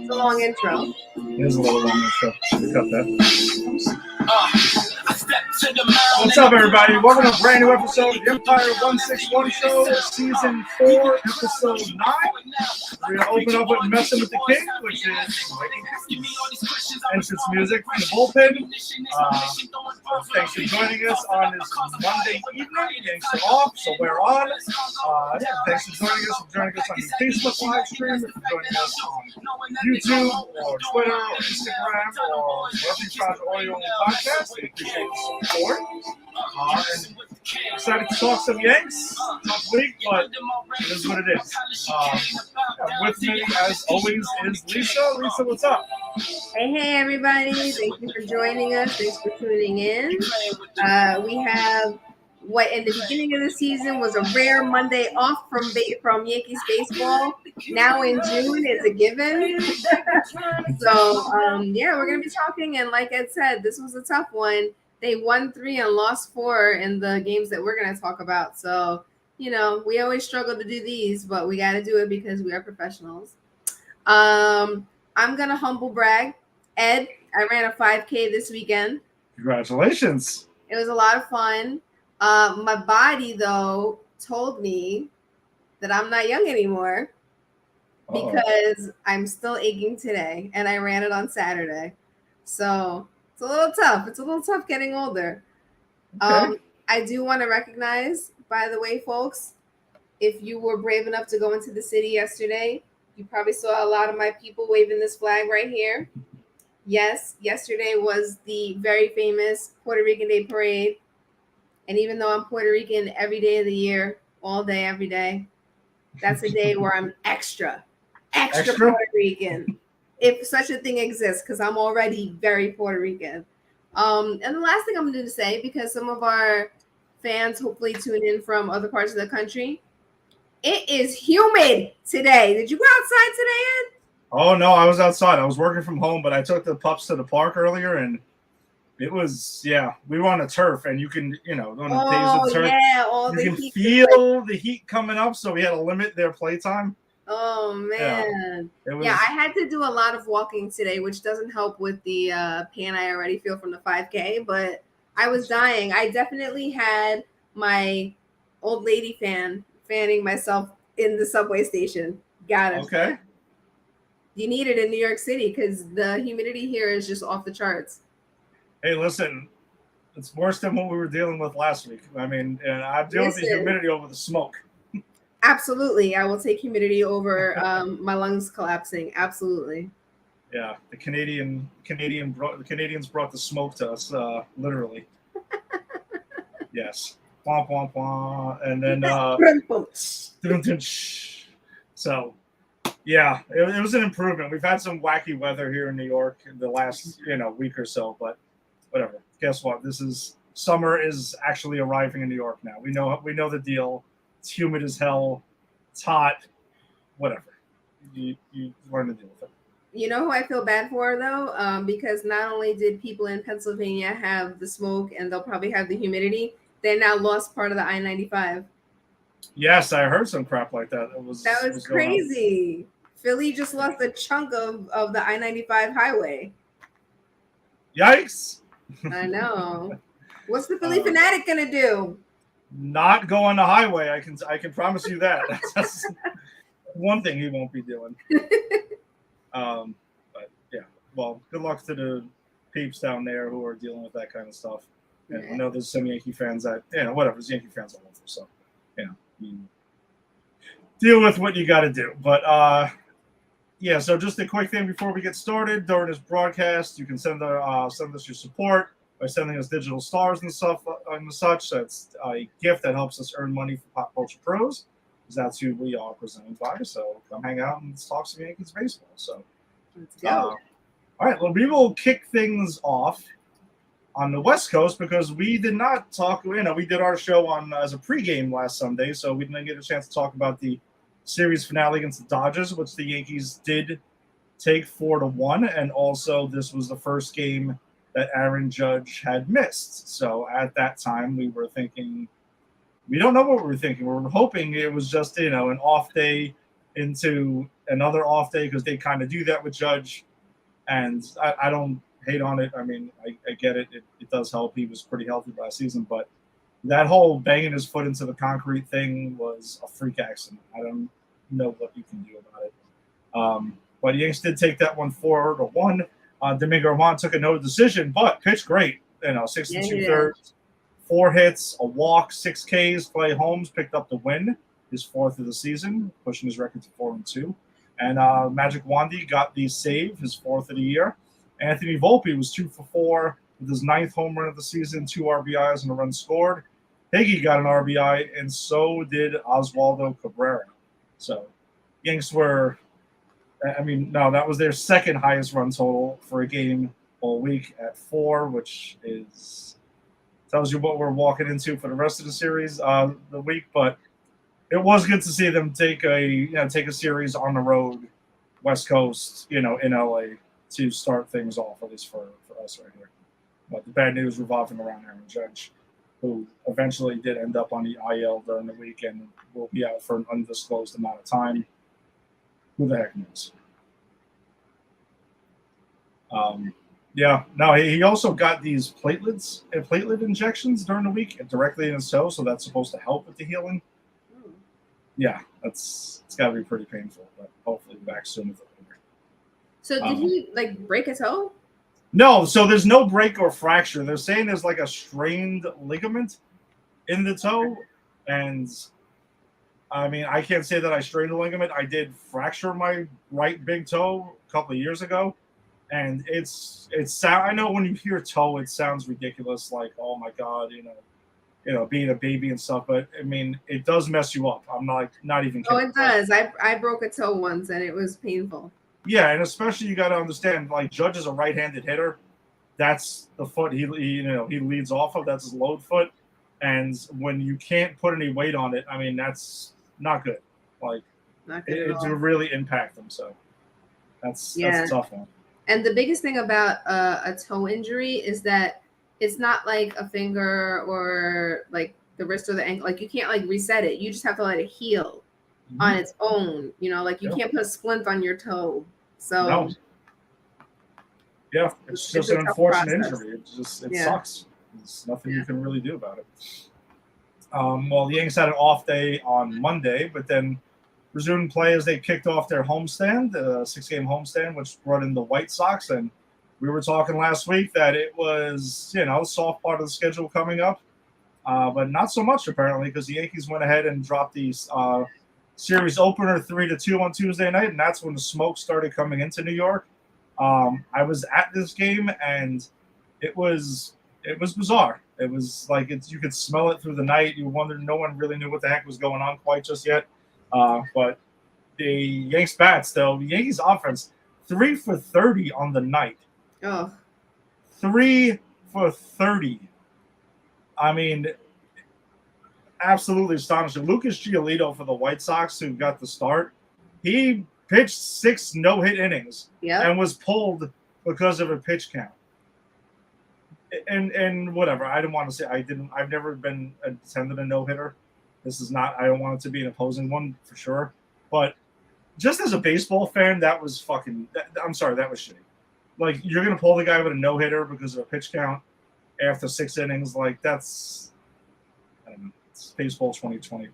Long intro. It is a little long intro. We cut that. What's up, everybody? Welcome to a brand new episode of the Empire 161 Show, Season 4, Episode 9. We're going to open up with Messing with the King, which is entrance music from the bullpen. Thanks for joining us on this Monday evening. Thanks for off, so we're on. Thanks for joining us. On the Facebook live stream. If you're joining us on YouTube or Twitter or Instagram or wherever you found the audio on the podcast, we appreciate the support. And excited to talk some Yanks. Tough week, but it is what it is. With me, as always, is Lisa. Lisa, what's up? Hey, everybody. Thank you for joining us. Thanks for tuning in. We have what in the beginning of the season was a rare Monday off from Yankees baseball. Now in June is a given. So, we're going to be talking. And like Ed said, this was a tough one. They won 3 and lost 4 in the games that we're going to talk about. So, we always struggle to do these, but we got to do it because we are professionals. I'm going to humble brag. Ed, I ran a 5K this weekend. Congratulations. It was a lot of fun. My body, though, told me that I'm not young anymore because I'm still aching today, and I ran it on Saturday. So it's a little tough. It's a little tough getting older. Okay. I do want to recognize, by the way, folks, if you were brave enough to go into the city yesterday, you probably saw a lot of my people waving this flag right here. Yes, yesterday was the very famous Puerto Rican Day Parade. And even though I'm Puerto Rican every day of the year, all day, every day, that's a day where I'm extra Puerto Rican, if such a thing exists, because I'm already very Puerto Rican. And the last thing I'm going to say, because some of our fans hopefully tune in from other parts of the country, it is humid today. Did you go outside today, Ed? Oh, no, I was outside. I was working from home, but I took the pups to the park earlier, and it was, we were on the turf, and you can, on the days of turf, you can feel the heat coming up, so we had to limit their playtime. Oh, man. I had to do a lot of walking today, which doesn't help with the pain I already feel from the 5K, but I was dying. I definitely had my old lady fanning myself in the subway station. Got it. Okay. You need it in New York City because the humidity here is just off the charts. Hey, listen, it's worse than what we were dealing with last week. I mean, and I'm dealing with the humidity over the smoke. Absolutely. I will take humidity over my lungs collapsing. Absolutely. Yeah, the Canadians brought the smoke to us, literally. Yes. Womp, womp, womp. And then, so, yeah, it was an improvement. We've had some wacky weather here in New York in the last, week or so, but whatever. Guess what? Summer is actually arriving in New York now. We know the deal. It's humid as hell. It's hot. Whatever. You learn to deal with it. You know who I feel bad for, though? Because not only did people in Pennsylvania have the smoke and they'll probably have the humidity, they now lost part of the I-95. Yes, I heard some crap like that. That was crazy. Philly just lost a chunk of the I-95 highway. Yikes. I know. What's the Philly fanatic going to do? Not go on the highway. I can promise you that. That's one thing he won't be doing. But yeah, well, good luck to the peeps down there who are dealing with that kind of stuff. And I know there's some Yankee fans that, whatever, there's Yankee fans all over. So, you deal with what you got to do. But so just a quick thing before we get started. During this broadcast, you can send us your support by sending us digital stars and stuff and such. That's a gift that helps us earn money for Pop Culture Pros, because that's who we are presented by. So come hang out and talk some Yankees baseball. So Let's go. all right, well, we will kick things off on the West Coast because we did not talk. We did our show on as a pregame last Sunday, so we didn't get a chance to talk about the series finale against the Dodgers, which the Yankees did take 4-1, and also this was the first game that Aaron Judge had missed. So at that time, we were thinking, we don't know what we were thinking. We were hoping it was just an off day into another off day, because they kind of do that with Judge, and I don't hate on it. I mean, I get it. It does help. He was pretty healthy last season, but that whole banging his foot into the concrete thing was a freak accident. I don't know what you can do about it. But the Yankees did take that one 4-1. Domingo Germán took a no decision, but pitched great. 6 2/3, 4 hits, a walk, 6 Ks. Clay Holmes picked up the win, his 4th of the season, pushing his record to 4-2. And Magic Wandy got the save, his 4th of the year. Anthony Volpe was 2 for 4 with his 9th home run of the season, 2 RBIs and a run scored. Higgy got an RBI, and so did Oswaldo Cabrera. So Yanks were, that was their second highest run total for a game all week at 4, which tells you what we're walking into for the rest of the series, the week. But it was good to see them take a series on the road, West Coast, in LA, to start things off, at least for us right here. But the bad news revolving around Aaron Judge, who eventually did end up on the IL during the week and will be out for an undisclosed amount of time. Who the heck knows? He also got these platelet injections during the week directly in his toe, so that's supposed to help with the healing. Yeah, it's got to be pretty painful, but hopefully back soon with it. So did he break his toe? No, so there's no break or fracture. They're saying there's a strained ligament in the toe, and I can't say that I strained a ligament. I did fracture my right big toe a couple of years ago, and it's I know when you hear toe, it sounds ridiculous, like, oh my God, being a baby and stuff, but it does mess you up. I'm not even kidding. Oh, it does. I broke a toe once, and it was painful. Yeah, and especially you got to understand, Judge is a right-handed hitter. That's the foot he leads off of. That's his load foot, and when you can't put any weight on it, that's not good. Not good it would really impact them. So that's a tough one. And the biggest thing about a toe injury is that it's not like a finger or the wrist or the ankle. You can't reset it. You just have to let it heal on its own. You can't put a splint on your toe. So no. Yeah, it's just an unfortunate injury. It sucks. There's nothing you can really do about it. Well, the Yankees had an off day on Monday, but then resumed play as they kicked off their homestand, the 6-game homestand, which brought in the White Sox. And we were talking last week that it was, a soft part of the schedule coming up, but not so much apparently, because the Yankees went ahead and dropped these series opener 3-2 on Tuesday night, and that's when the smoke started coming into New York. I was at this game, and it was bizarre. It was you could smell it through the night. You wondered, no one really knew what the heck was going on quite just yet. But the Yankees bats, though, the Yankees offense, 3 for 30 on the night. Oh, 3 for 30. Absolutely astonishing. Lucas Giolito for the White Sox, who got the start, he pitched 6 no-hit innings and was pulled because of a pitch count. And whatever. I didn't want to say I've never been attended a no-hitter. This is not. I don't want it to be an opposing one for sure. But just as a baseball fan, that was fucking. I'm sorry, that was shitty. You're gonna pull the guy with a no-hitter because of a pitch count after 6 innings. That's. I don't know. It's baseball 2023.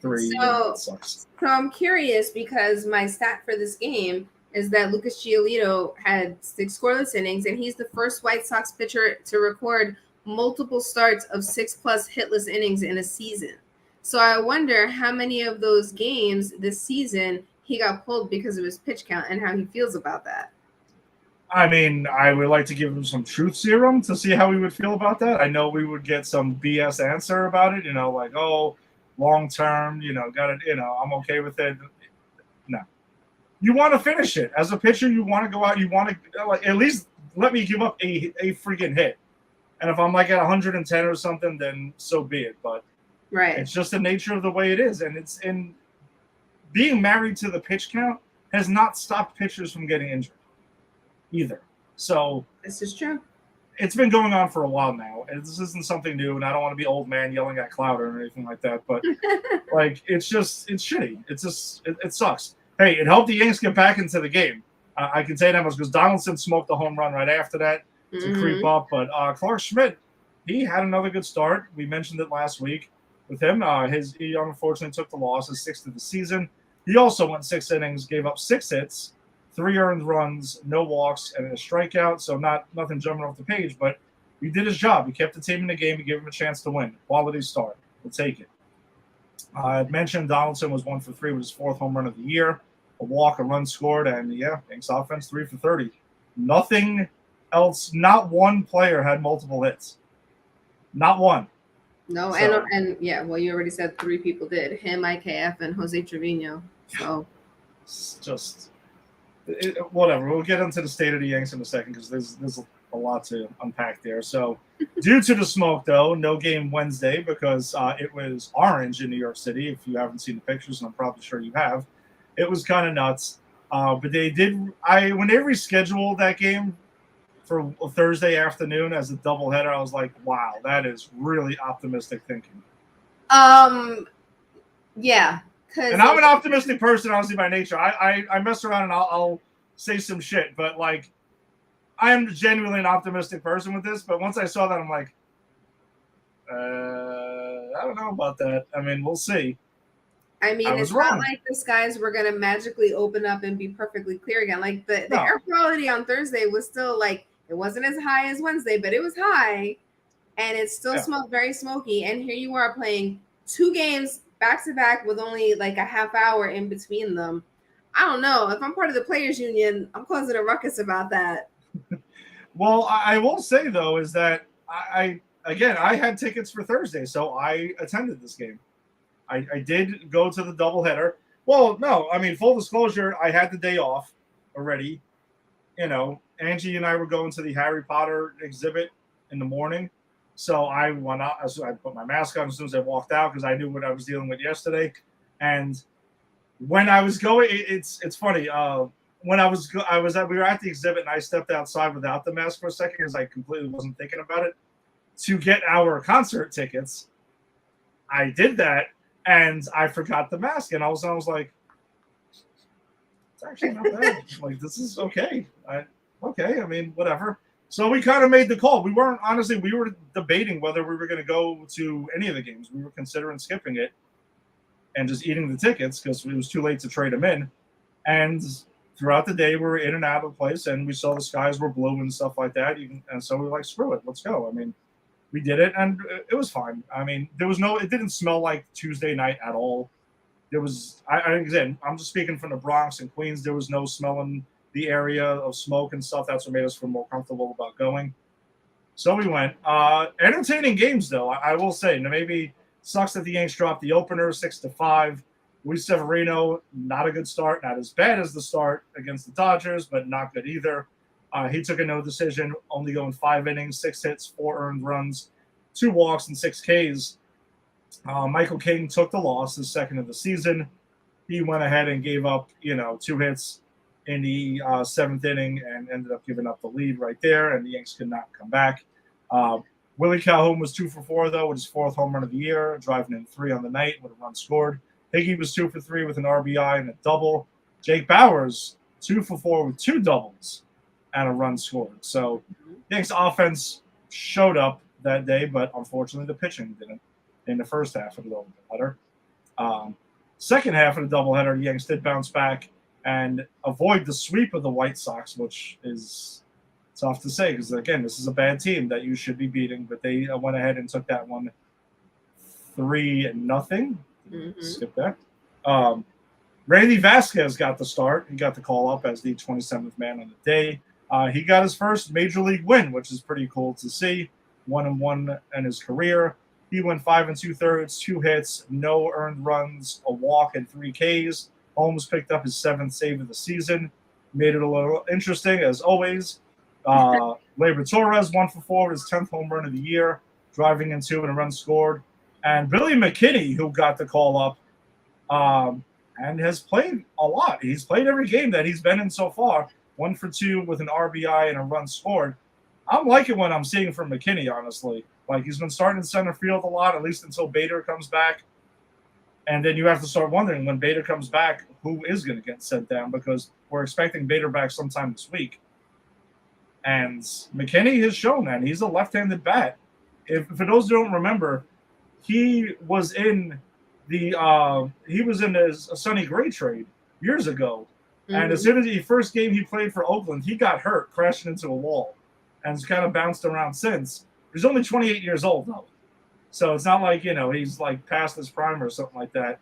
So, it sucks. So I'm curious because my stat for this game is that Lucas Giolito had 6 scoreless innings, and he's the first White Sox pitcher to record multiple starts of 6+ hitless innings in a season. So I wonder how many of those games this season he got pulled because of his pitch count and how he feels about that. I mean, I would like to give him some truth serum to see how he would feel about that. I know we would get some BS answer about it, like, oh, long term, got it, I'm okay with it. No. You want to finish it. As a pitcher, you want to go out, you want to at least let me give up a freaking hit. And if I'm like at 110 or something, then so be it. But it's just the nature of the way it is. And being married to the pitch count has not stopped pitchers from getting injured either. So this is true. It's been going on for a while now, and this isn't something new. And I don't want to be old man yelling at Clouder or anything like that. But it's shitty. It sucks. Hey, it helped the Yankees get back into the game. I can say that much because Donaldson smoked the home run right after that to creep up. But Clark Schmidt, he had another good start. We mentioned it last week with him. He unfortunately took the loss, his 6th of the season. He also went 6 innings, gave up 6 hits, 3 earned runs, no walks, and a strikeout. So nothing jumping off the page, but he did his job. He kept the team in the game. He gave him a chance to win. Quality start. We'll take it. I mentioned Donaldson was 1 for 3 with his 4th home run of the year. A walk, a run scored, and Yanks offense 3 for 30. Nothing else. Not one player had multiple hits. Not one. No, so, and well, you already said 3 people did. Him, IKF, and Jose Trevino. So it's just whatever. We'll get into the state of the Yanks in a second because there's a lot to unpack there. So due to the smoke, though, no game Wednesday because it was orange in New York City. If you haven't seen the pictures, and I'm probably sure you have, it was kind of nuts. But they did. When they rescheduled that game for Thursday afternoon as a doubleheader, I was like, wow, that is really optimistic thinking. Yeah. And I'm an optimistic person, honestly, by nature. I mess around and I'll say some shit, but I am genuinely an optimistic person with this. But once I saw that, I'm like, I don't know about that. I mean, we'll see. I mean, it's not like the skies were going to magically open up and be perfectly clear again. Like the air quality on Thursday was still it wasn't as high as Wednesday, but it was high and it still smelled very smoky. And here you are playing 2 games back to back with only a half hour in between them. I don't know. If I'm part of the players union, I'm causing a ruckus about that. Well, I will say though, is that I had tickets for Thursday, so I attended this game. I did go to the doubleheader. Well, no, I mean, full disclosure, I had the day off already. Angie and I were going to the Harry Potter exhibit in the morning. So I went out. I put my mask on as soon as I walked out because I knew what I was dealing with yesterday. And when I was going, it's funny. When we were at the exhibit and I stepped outside without the mask for a second because I completely wasn't thinking about it. To get our concert tickets, I did that and I forgot the mask. And all of a sudden I was like, it's actually not bad. This is okay. Okay. I mean, whatever. So we kind of made the call. We were debating whether we were going to go to any of the games. We were considering skipping it and just eating the tickets because it was too late to trade them in. And throughout the day, we were in and out of the place, and we saw the skies were blue and stuff like that. And so we were like, screw it, let's go. I mean, we did it, and it was fine. I mean, it didn't smell like Tuesday night at all. There was, again, I'm just speaking from the Bronx and Queens. There was no smelling the area of smoke and stuff. That's what made us feel more comfortable about going. So we went. Entertaining games, though, I will say. Now, maybe sucks that the Yanks dropped the opener 6-5. Luis Severino, not a good start. Not as bad as the start against the Dodgers, but not good either. He took a no decision, only going 5 innings, 6 hits, 4 earned runs, 2 walks, and 6 Ks. Michael King took the loss, his 2nd of the season. He went ahead and gave up, 2 hits in the 7th inning and ended up giving up the lead right there, and the Yanks could not come back. Willie Calhoun was 2 for 4, though, with his 4th home run of the year, driving in 3 on the night with a run scored. Higgy was 2 for 3 with an RBI and a double. Jake Bauers, 2 for 4 with 2 doubles and a run scored. So Yanks offense showed up that day, but unfortunately the pitching didn't in the first half of the doubleheader. Second half of the doubleheader, the Yanks did bounce back and avoid the sweep of the White Sox, which is tough to say because, again, this is a bad team that you should be beating, but they went ahead and took that one 3-0. Skip that. Randy Vasquez got the start. He got the call up as the 27th man on the day. He got his first major league win, which is pretty cool to see. 1-1 in his career. He went 5 2/3, 2 hits, no earned runs, a walk, and 3 Ks. Holmes picked up his 7th save of the season, made it a little interesting as always. Labor Torres 1 for 4 with his 10th home run of the year, driving in 2 and a run scored. And Billy McKinney, who got the call up, and has played a lot. He's played every game that he's been in so far. 1 for 2 with an RBI and a run scored. I'm liking what I'm seeing from McKinney, honestly. Like, he's been starting in center field a lot, at least until Bader comes back. And then you have to start wondering, when Bader comes back, who is going to get sent down, because we're expecting Bader back sometime this week. And McKinney has shown that. He's a left-handed bat. If for those who don't remember, he was in his Sonny Gray trade years ago. Mm-hmm. And as soon as the first game he played for Oakland, he got hurt, crashing into a wall, and has kind of bounced around since. He's only 28 years old, though. So it's not like, he's like past his prime or something like that.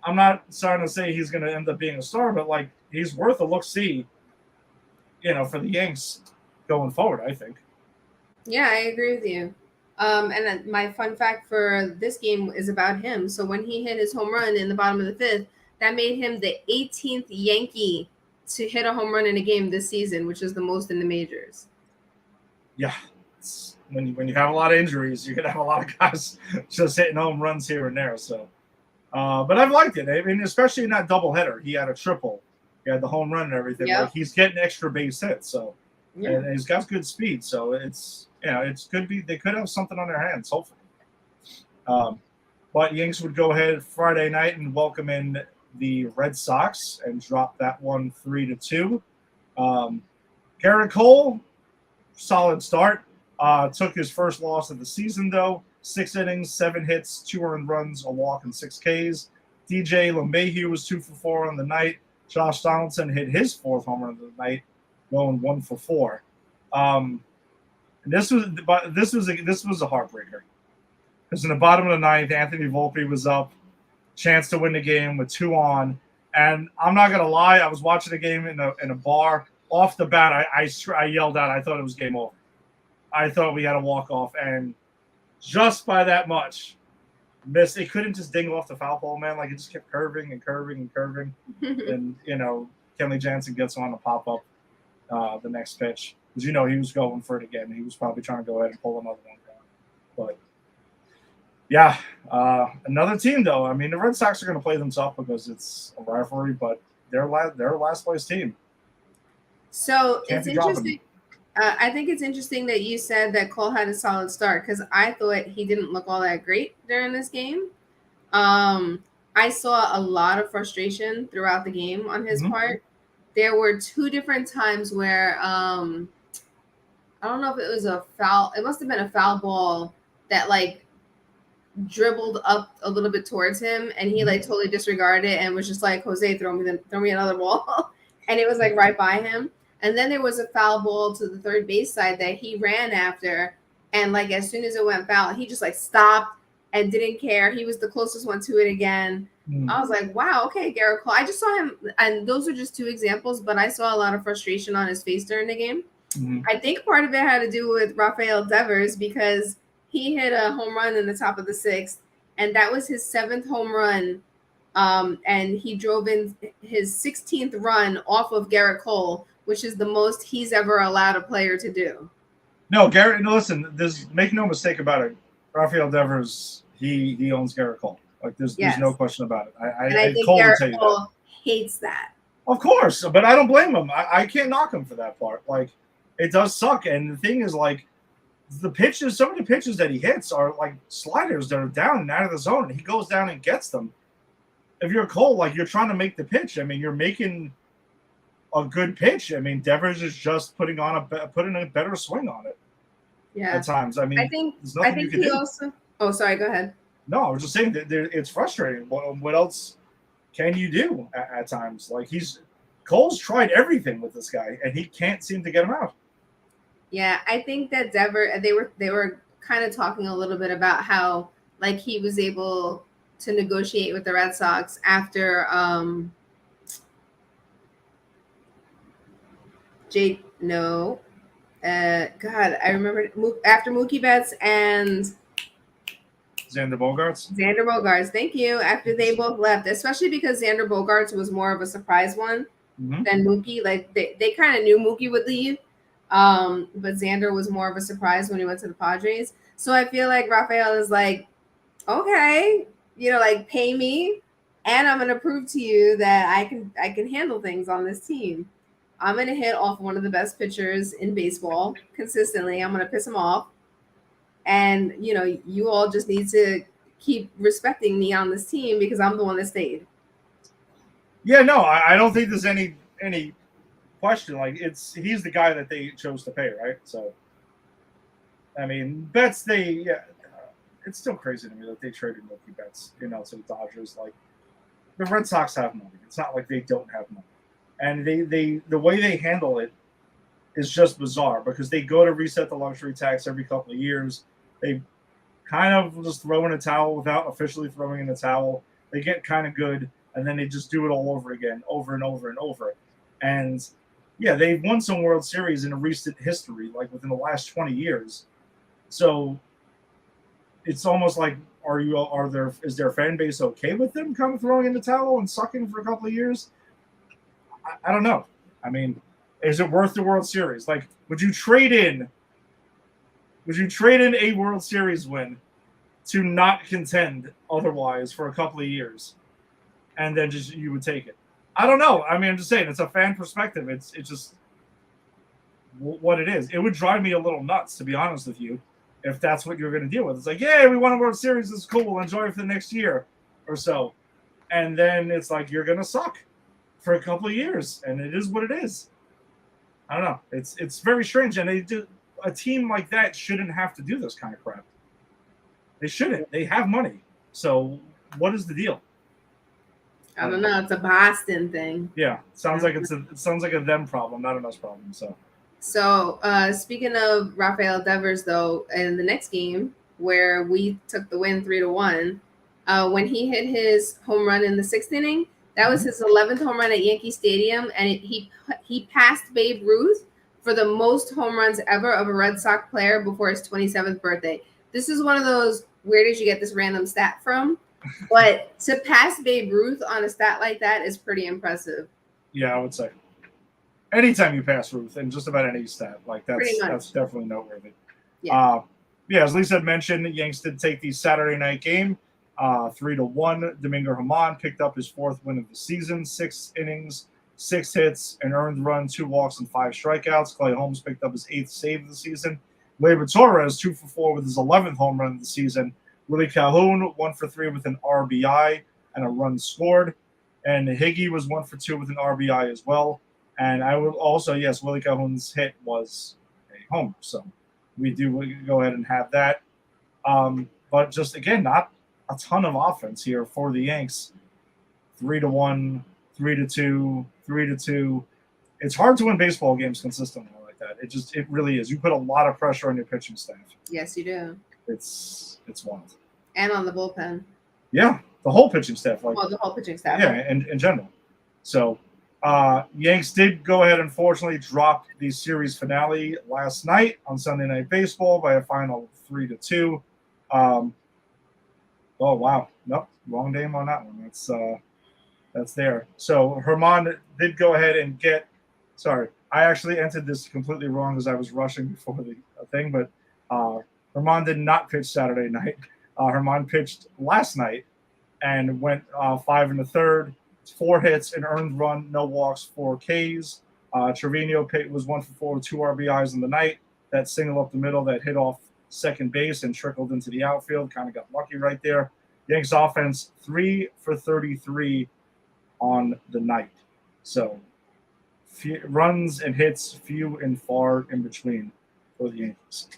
I'm not trying to say he's going to end up being a star, but like, he's worth a look-see, for the Yanks going forward, I think. Yeah, I agree with you. And my fun fact for this game is about him. So when he hit his home run in the bottom of the 5th, that made him the 18th Yankee to hit a home run in a game this season, which is the most in the majors. Yeah. When you have a lot of injuries, you're going to have a lot of guys just hitting home runs here and there. So, but I've liked it. I mean, especially in that doubleheader. He had a triple. He had the home run and everything. Yep. Like, he's getting extra base hits. So, yeah. And he's got good speed. So it's they could have something on their hands, hopefully. But Yanks would go ahead Friday night and welcome in the Red Sox and drop that one 3-2. Garrett Cole, solid start. Took his first loss of the season, though. 6 innings, 7 hits, 2 earned runs, a walk, and 6 Ks. DJ LeMahieu was 2 for 4 on the night. Josh Donaldson hit his 4th home run of the night, going 1 for 4. And this was a heartbreaker, because in the bottom of the 9th, Anthony Volpe was up, chance to win the game with 2 on. And I'm not gonna lie, I was watching the game in a bar. Off the bat, I yelled out. I thought it was game over. I thought we had a walk-off, and just by that much, missed. It couldn't just ding off the foul pole, man. Like, it just kept curving and curving and curving. And, Kenley Jansen gets on to pop up the next pitch. Because, he was going for it again. He was probably trying to go ahead and pull another one down. But, yeah, another team, though. I mean, the Red Sox are going to play them tough because it's a rivalry, but they're a last-place team. So, it's interesting. I think it's interesting that you said that Cole had a solid start, because I thought he didn't look all that great during this game. I saw a lot of frustration throughout the game on his part. There were 2 different times where I don't know if it was a foul. It must have been a foul ball that like dribbled up a little bit towards him, and he like totally disregarded it and was just like, Jose, throw me another ball. And it was like right by him. And then there was a foul ball to the third base side that he ran after. And like, as soon as it went foul, he just like stopped and didn't care. He was the closest one to it again. I was like, wow, okay, Garrett Cole. I just saw him. And those are just 2 examples, but I saw a lot of frustration on his face during the game. I think part of it had to do with Rafael Devers, because he hit a home run in the top of the 6th. And that was his 7th home run. And he drove in his 16th run off of Garrett Cole, which is the most he's ever allowed a player to do. No, Garrett. No, listen. Make no mistake about it. Rafael Devers, he owns Garrett Cole. Like, there's no question about it. I think Garrett Cole hates that. Of course, but I don't blame him. I can't knock him for that part. Like, it does suck. And the thing is, like, some of the pitches that he hits are like sliders that are down and out of the zone, and he goes down and gets them. If you're Cole, like, you're trying to make the pitch. I mean, you're making a good pitch. I mean, Devers is just putting a better swing on it. Yeah. At times. I mean, I think he also. Oh, sorry. Go ahead. No, I was just saying that it's frustrating. What else can you do at times? Like, Cole's tried everything with this guy, and he can't seem to get him out. Yeah, I think that they were kind of talking a little bit about how, like, he was able to negotiate with the Red Sox after No. God, I remember after Mookie Betts and Xander Bogaerts. Xander Bogaerts. Thank you. After they both left, especially because Xander Bogaerts was more of a surprise one than Mookie. Like they kind of knew Mookie would leave, but Xander was more of a surprise when he went to the Padres. So I feel like Rafael is like, okay, like pay me, and I'm gonna prove to you that I can handle things on this team. I'm gonna hit off one of the best pitchers in baseball consistently. I'm gonna piss him off, and you all just need to keep respecting me on this team because I'm the one that stayed. Yeah, no, I don't think there's any question. Like he's the guy that they chose to pay, right? So, I mean, Betts, it's still crazy to me that they traded Mookie Betts, to the Dodgers. Like the Red Sox have money. It's not like they don't have money, and the way they handle it is just bizarre because they go to reset the luxury tax every couple of years. They kind of just throw in a towel without officially throwing in a towel. They get kind of good, and then they just do it all over again, over and over and over. And yeah, they've won some World Series in recent history, like within the last 20 years. So it's almost like, is their fan base okay with them kind of throwing in the towel and sucking for a couple of years? I don't know. I mean, is it worth the World Series? Like, would you trade in a World Series win to not contend otherwise for a couple of years, and then just you would take it? I don't know. I mean, I'm just saying, it's a fan perspective. It's just what it is. It would drive me a little nuts, to be honest with you, if that's what you're going to deal with. It's like, yeah, we won a World Series. It's cool. We'll enjoy it for the next year or so. And then it's like, you're going to suck for a couple of years. And it is what it is. I don't know. It's very strange. And a team like that shouldn't have to do this kind of crap. They shouldn't. They have money. So what is the deal? I don't know. It's a Boston thing. Yeah, sounds like it sounds like a them problem, not an us problem. So speaking of Rafael Devers, though, in the next game where we took the win 3-1, when he hit his home run in the 6th inning, that was his 11th home run at Yankee Stadium, and he passed Babe Ruth for the most home runs ever of a Red Sox player before his 27th birthday. This is one of those, where did you get this random stat from? But to pass Babe Ruth on a stat like that is pretty impressive. Yeah, I would say. Anytime you pass Ruth in just about any stat, like that's definitely noteworthy. Yeah. As Lisa had mentioned, the Yanks did take the Saturday night game 3-1. Domingo Germán picked up his 4th win of the season, 6 innings, 6 hits, an earned run, 2 walks, and 5 strikeouts. Clay Holmes picked up his 8th save of the season. Gleyber Torres 2 for 4 with his 11th home run of the season. Willie Calhoun 1 for 3 with an RBI and a run scored, and Higgy was 1 for 2 with an RBI as well. And I will also, yes, Willie Calhoun's hit was a homer. So we go ahead and have that. But just, again, not a ton of offense here for the Yanks. 3-1, 3-2, 3-2. It's hard to win baseball games consistently like that. It really is. You put a lot of pressure on your pitching staff. Yes, you do. It's wild. And on the bullpen. Yeah, the whole pitching staff. The whole pitching staff. Yeah, in general. So Yanks did go ahead, unfortunately, drop the series finale last night on Sunday Night Baseball by a final 3-2. Oh, wow. Nope, wrong name on that one. That's there. So Germán did go ahead and sorry, I actually entered this completely wrong as I was rushing before the thing, but Germán did not pitch Saturday night. Germán pitched last night and went 5 1/3, 4 hits, an earned run, no walks, 4 Ks. Trevino was 1 for 4 with 2 RBIs in the night. That single up the middle that hit off second base and trickled into the outfield. Kind of got lucky right there. Yanks offense 3 for 33 on the night. So runs and hits few and far in between for the Yankees.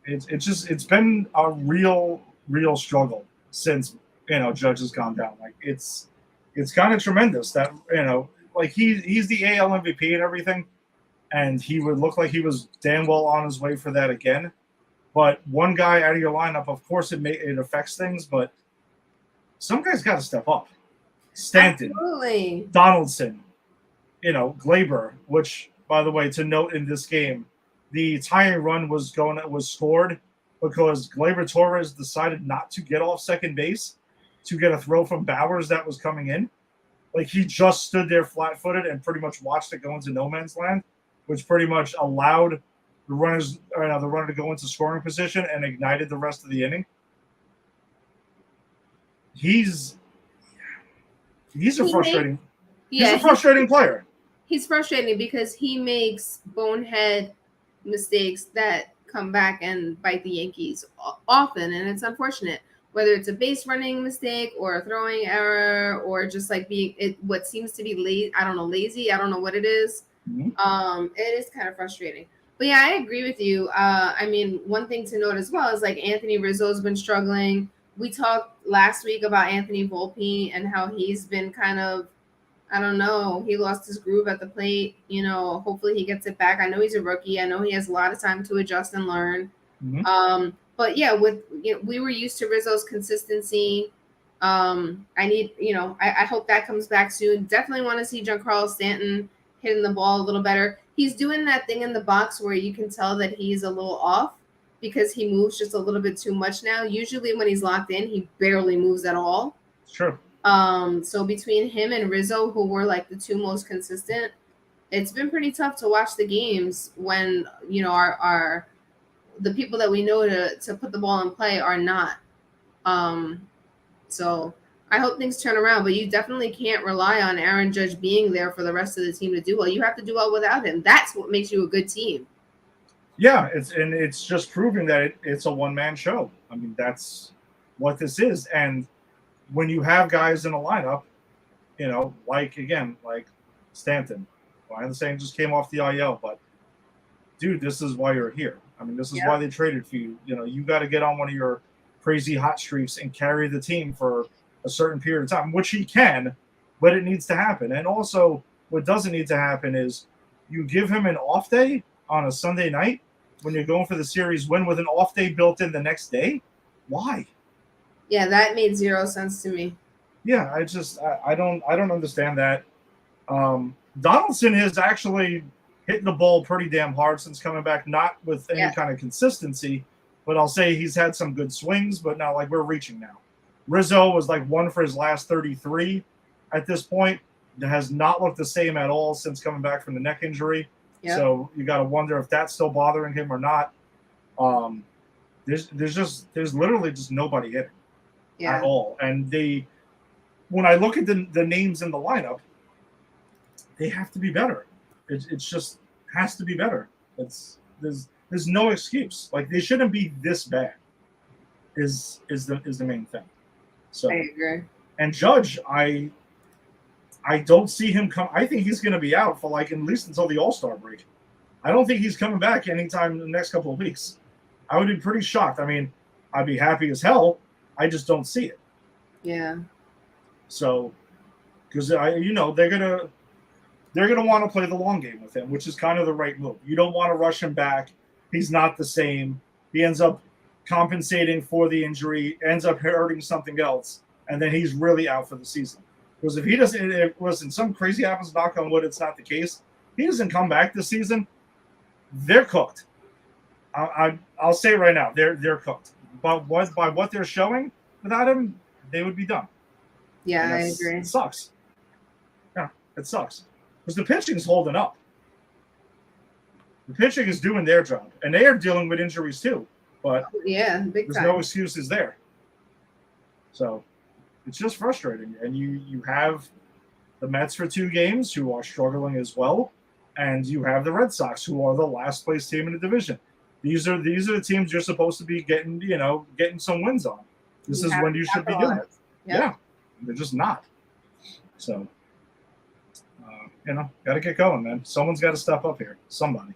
It's been a real struggle since Judge has gone down. Like it's kind of tremendous that like he's the AL MVP and everything, and he would look like he was damn well on his way for that again. But one guy out of your lineup, of course, it affects things, but some guys got to step up. Stanton, Absolutely. Donaldson, Glaber, which, by the way, to note in this game, the tying run was scored because Glaber Torres decided not to get off second base to get a throw from Bowers that was coming in. Like, he just stood there flat-footed and pretty much watched it go into no man's land, which pretty much allowed the runner to go into scoring position and ignited the rest of the inning. He's a frustrating player. He's frustrating because he makes bonehead mistakes that come back and bite the Yankees often, and it's unfortunate. Whether it's a base running mistake or a throwing error or just like what seems to be lazy. I don't know what it is. Mm-hmm. It is kind of frustrating. But yeah, I agree with you. I mean, one thing to note as well is like Anthony Rizzo's been struggling. We talked last week about Anthony Volpe and how he's been kind of, I don't know, he lost his groove at the plate. Hopefully he gets it back. I know he's a rookie. I know he has a lot of time to adjust and learn. Mm-hmm. But yeah, we were used to Rizzo's consistency. I hope that comes back soon. Definitely want to see Giancarlo Stanton hitting the ball a little better. He's doing that thing in the box where you can tell that he's a little off because he moves just a little bit too much now. Usually when he's locked in, he barely moves at all. Sure. So between him and Rizzo, who were like the two most consistent, it's been pretty tough to watch the games when, our the people that we know to put the ball in play are not. So I hope things turn around, but you definitely can't rely on Aaron Judge being there for the rest of the team to do well. You have to do well without him. That's what makes you a good team. Yeah, it's just proving that it's a one-man show. I mean, that's what this is. And when you have guys in a lineup, like Stanton, well, I understand just came off the IL, but dude, this is why you're here. I mean, this is why they traded for you. You got to get on one of your crazy hot streaks and carry the team for a certain period of time, which he can, but it needs to happen. And also, what doesn't need to happen is you give him an off day on a Sunday night when you're going for the series win with an off day built in the next day. Why? Yeah, that made zero sense to me. Yeah, I don't understand that. Donaldson has actually hitting the ball pretty damn hard since coming back, not with any kind of consistency, but I'll say he's had some good swings, but now we're reaching now. Rizzo was 1 for his last 33 at this point. That has not looked the same at all since coming back from the neck injury. Yep. So you got to wonder if that's still bothering him or not. There's literally just nobody hitting at all. And when I look at the names in the lineup, they have to be better. It's just has to be better. There's no excuse. They shouldn't be this bad. Is the main thing. So I agree. And Judge, I don't see him come. I think he's going to be out for at least until the All-Star break. I don't think he's coming back anytime in the next couple of weeks. I would be pretty shocked. I mean, I'd be happy as hell. I just don't see it. Yeah. So, because they're gonna want to play the long game with him, which is kind of the right move. You don't want to rush him back. He's not the same. He ends up compensating for the injury, ends up hurting something else, and then he's really out for the season. Because if some crazy happens, knock on wood, it's not the case. He doesn't come back this season. They're cooked. I'll say right now, they're cooked. But by what they're showing without him, they would be done. Yeah, I agree. It sucks. Yeah, it sucks. Because the pitching's holding up. The pitching is doing their job. And they are dealing with injuries too. But big there's time. no excuses there. So it's just frustrating. And you have the Mets for 2 games who are struggling as well. And you have the Red Sox who are the last place team in the division. These are the teams you're supposed to be getting some wins on. This is when you should be doing it. Yep. Yeah. They're just not. So got to get going, man. Someone's got to step up here. Somebody.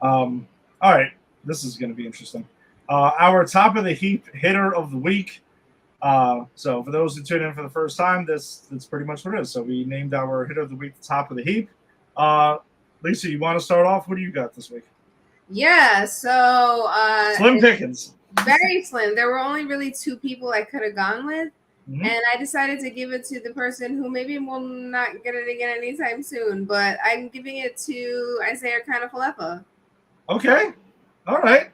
All right. This is going to be interesting. Our top of the heap hitter of the week. So for those who tune in for the first time, that's pretty much what it is. So we named our hitter of the week the top of the heap. Lisa, you want to start off? What do you got this week? Yeah. So slim pickings. Very slim. There were only really 2 people I could have gone with. Mhm. And I decided to give it to the person who maybe will not get it again anytime soon, but I'm giving it to Isaiah Kanafalefa. Okay. All right.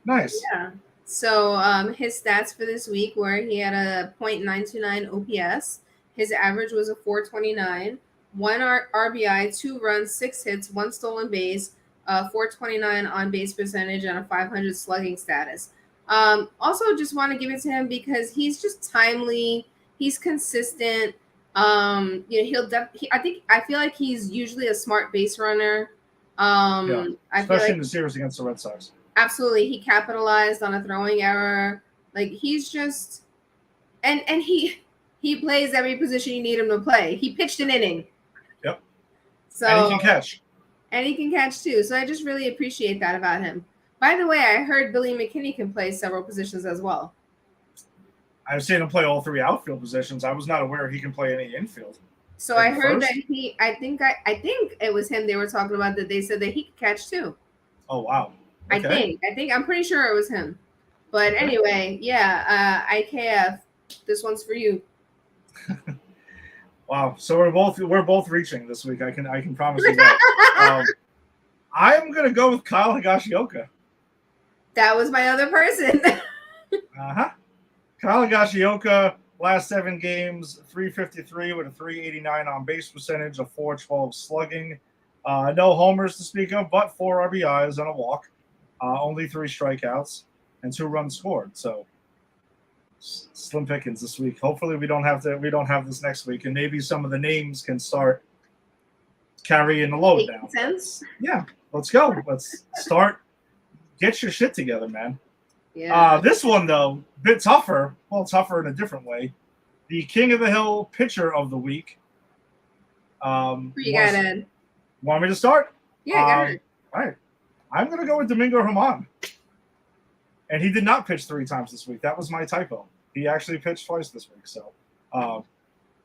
Nice. Yeah. So his stats for this week were he had a .929 OPS. His average was a 429, one RBI, 2 runs, 6 hits, 1 stolen base, 429 on base percentage, and a 500 slugging status. Also, just want to give it to him because he's just timely. He's consistent. I feel like he's usually a smart base runner. Yeah. I feel Especially like in the series against the Red Sox. absolutely he capitalized on a throwing error. Like he's just and he plays every position you need him to play. He pitched an inning. Yep. So And he can catch. and he can catch too. So I just really appreciate that about him. By the way, I heard Billy McKinney can play several positions as well. I've seen him play all 3 outfield positions. I was not aware he can play any infield. So I heard that I think it was him they were talking about that they said that he could catch too. Oh wow. Okay. I think I'm pretty sure it was him. But anyway, yeah, IKF, this one's for you. Wow. So we're both reaching this week. I can promise you that. I'm gonna go with Kyle Higashioka. That was my other person. Uh-huh. Kyle Higashioka, last 7 games, 353 with a 389 on base percentage, a 412 slugging. No homers to speak of, but 4 RBIs and a walk. Only 3 strikeouts and 2 runs scored. So slim pickings this week. Hopefully we don't have this next week, and maybe some of the names can start carrying the load now. Sense? Yeah, let's go. Let's start. Get your shit together, man. Yeah. This one though, bit tougher. Well, tougher in a different way. The King of the Hill pitcher of the week. Who you got, Ed? Want me to start? Yeah, go ahead. All right. I'm gonna go with Domingo Germán. And he did not pitch 3 times this week. That was my typo. He actually pitched twice this week. So,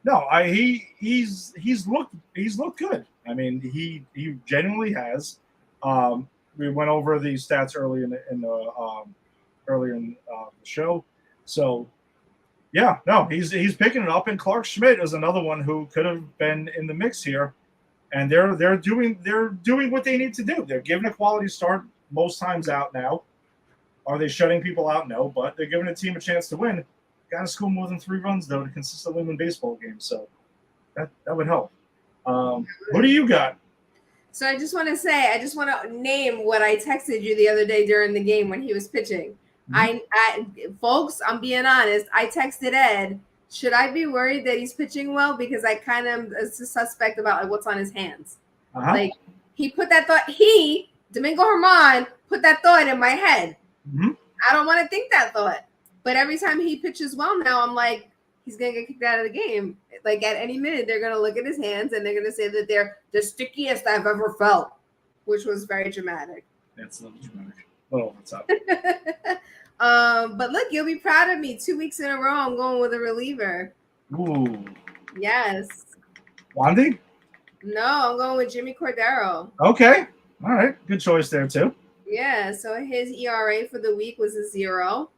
he's looked good. I mean, he genuinely has. We went over the stats earlier in the show. So, yeah, no, he's picking it up. And Clark Schmidt is another one who could have been in the mix here. And they're doing what they need to do. They're giving a quality start most times out now. Are they shutting people out? No, but they're giving a team a chance to win. Got to score more than 3 runs though to consistently win baseball games. So that would help. What do you got? So I just want to name what I texted you the other day during the game when he was pitching. Mm-hmm. Folks, I'm being honest. I texted Ed, should I be worried that he's pitching well? Because I kind of is a suspect about what's on his hands. Uh-huh. Like Domingo Germán put that thought in my head. Mm-hmm. I don't want to think that thought. But every time he pitches well now, I'm like, he's going to get kicked out of the game. Like at any minute, they're going to look at his hands and they're going to say that they're the stickiest I've ever felt, which was very dramatic. That's a little dramatic. Oh, what's up? But look, you'll be proud of me. 2 weeks in a row, I'm going with a reliever. Ooh. Yes. Wandy? No, I'm going with Jimmy Cordero. Okay. All right. Good choice there, too. Yeah, so his ERA for the week was a 0.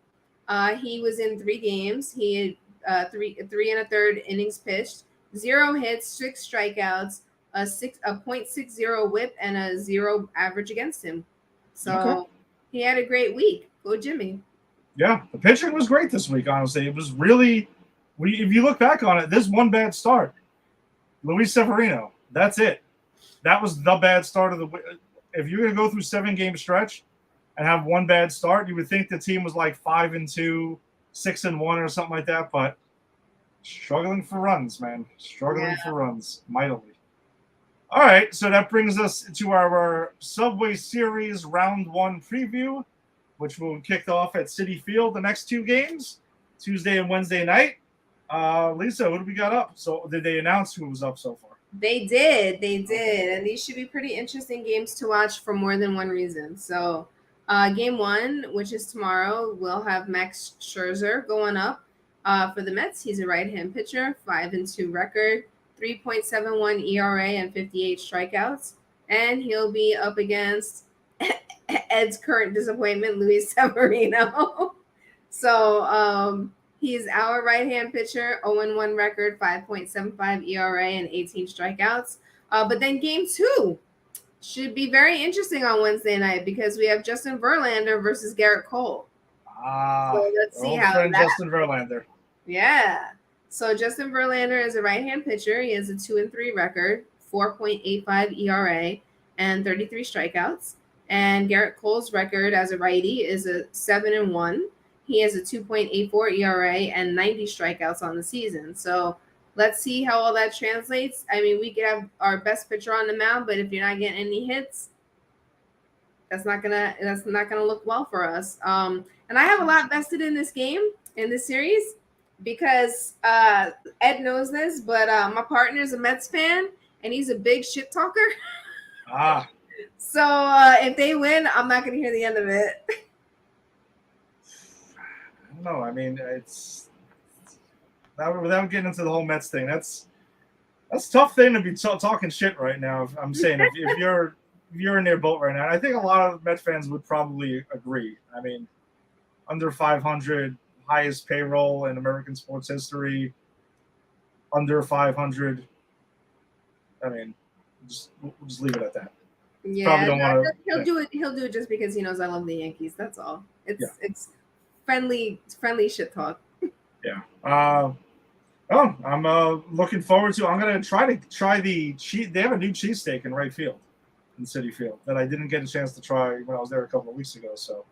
He was in 3 games. He had 3 1/3 innings pitched, 0 hits, 6 strikeouts, a .60 WHIP, and a 0 average against him. So He had a great week. Go Jimmy. Yeah, the pitching was great this week. Honestly, it was really. If you look back on it, there's one bad start. Luis Severino. That's it. That was the bad start of the week. If you're going to go through 7-game stretch and have one bad start, you would think the team was like 5-2, 6-1, or something like that. But struggling for runs, man. Struggling for runs mightily. All right, so that brings us to our Subway Series Round 1 preview, which will kick off at Citi Field the next 2 games, Tuesday and Wednesday night. Lisa, what do we got up? So did they announce who was up so far? They did. And these should be pretty interesting games to watch for more than one reason. So game 1, which is tomorrow, we'll have Max Scherzer going up for the Mets. He's a right-hand pitcher, 5-2 record, 3.71 ERA and 58 strikeouts. And he'll be up against Ed's current disappointment, Luis Severino. So He is our right-hand pitcher, 0-1 record, 5.75 ERA, and 18 strikeouts. But then game 2 should be very interesting on Wednesday night because we have Justin Verlander versus Garrett Cole. So let's see how friend Justin Verlander. Yeah. So Justin Verlander is a right-hand pitcher. He has a 2-3 record, 4.85 ERA, and 33 strikeouts. And Garrett Cole's record as a righty is a 7-1. He has a 2.84 ERA and 90 strikeouts on the season. So let's see how all that translates. I mean, we could have our best pitcher on the mound, but if you're not getting any hits, that's not gonna look well for us. And I have a lot vested in this game, in this series, because Ed knows this, but my partner's a Mets fan and he's a big shit talker. So if they win, I'm not gonna hear the end of it. I don't know. I mean, it's without getting into the whole Mets thing. That's a tough thing to be talking shit right now. I'm saying if you're in their boat right now, I think a lot of Mets fans would probably agree. I mean, under 500, highest payroll in American sports history. Under 500. I mean, we'll just leave it at that. Yeah, probably don't want to. He'll do it. He'll do it just because he knows I love the Yankees. That's all. It's friendly shit talk. Yeah. I'm looking forward to. I'm gonna try the cheese. They have a new cheesesteak in right field, in City Field, that I didn't get a chance to try when I was there a couple of weeks ago. So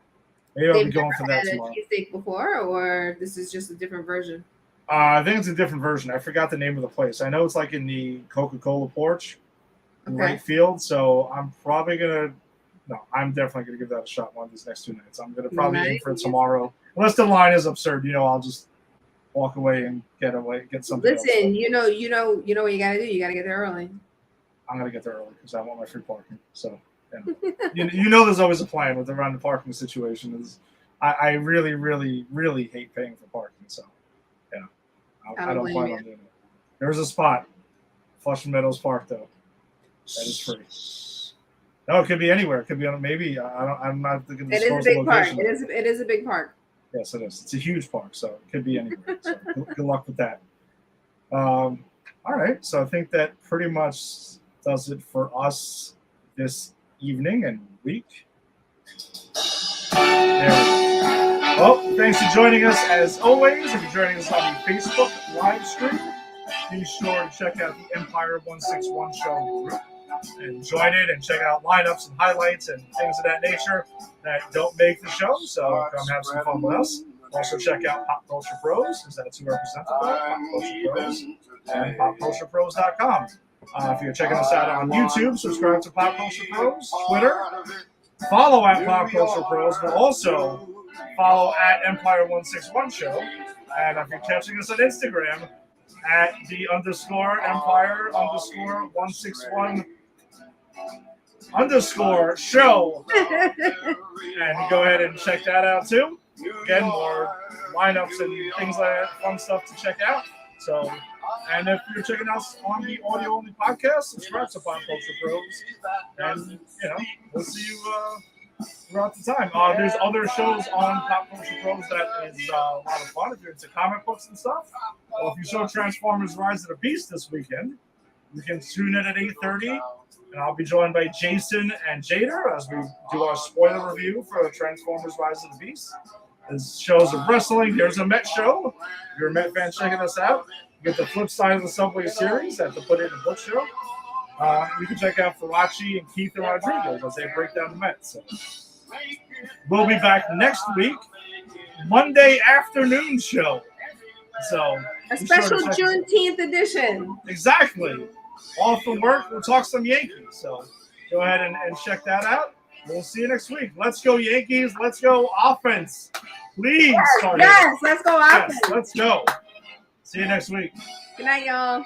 maybe I'll be going for that tomorrow. They've never had a cheesesteak before, or this is just a different version? I think it's a different version. I forgot the name of the place. I know it's like in the Coca-Cola porch in right field. So I'm probably gonna. No, I'm definitely gonna give that a shot one of these next 2 nights. I'm gonna probably aim for it tomorrow, unless the line is absurd. I'll just walk away and get something. Listen, you know what you gotta do. You gotta get there early. I'm gonna get there early because I want my free parking. So, yeah. There's always a plan with around the parking situation. I really, really, really hate paying for parking. So, yeah, I don't plan on doing it. There's a spot, Flushing Meadows Park, though. That is free. No, it could be anywhere. It could be on maybe. I'm not going to disclose the location. It is a big park. Yes, it is. It's a huge park, so it could be anywhere. So good luck with that. All right, so I think that pretty much does it for us this evening and week. There we go. Well, thanks for joining us as always. If you're joining us on the Facebook live stream, be sure to check out the Empire 161 show group and join it and check out lineups and highlights and things of that nature that don't make the show. So come have some fun with us. Also check out Pop Culture Pros, because that's who we're represented by, Pop Culture Pros, and PopCulturePros.com. If you're checking us out on YouTube, subscribe to Pop Culture Pros, Twitter, follow at Pop Culture Pros, but also follow at Empire 161 Show. And if you're catching us on Instagram, at the _Empire _161 _show. And go ahead and check that out too. Again, more lineups and things like that, fun stuff to check out. So, and if you're checking us on the audio only podcast, subscribe to Pop Culture Pros, and we'll see you throughout the time. There's other shows on Pop Culture Pros that is a lot of fun if you're into comic books and stuff. Well, if you saw Transformers: Rise of the Beast this weekend, you can tune in at 8:30. And I'll be joined by Jason and Jader as we do our spoiler review for Transformers: Rise of the Beast. There's shows of wrestling. There's a Met show. If you're a Met fan checking us out, you get the flip side of the Subway Series at the Put It in the Book show. You can check out Farachi and Keith and Rodriguez as they break down the Mets. So we'll be back next week, Monday afternoon show. So a special Juneteenth edition. Exactly. Off from work, we'll talk some Yankees. So go ahead and check that out. We'll see you next week. Let's go Yankees. Let's go offense. Please. Yes, let's go offense. Yes, let's go. See you next week. Good night, y'all.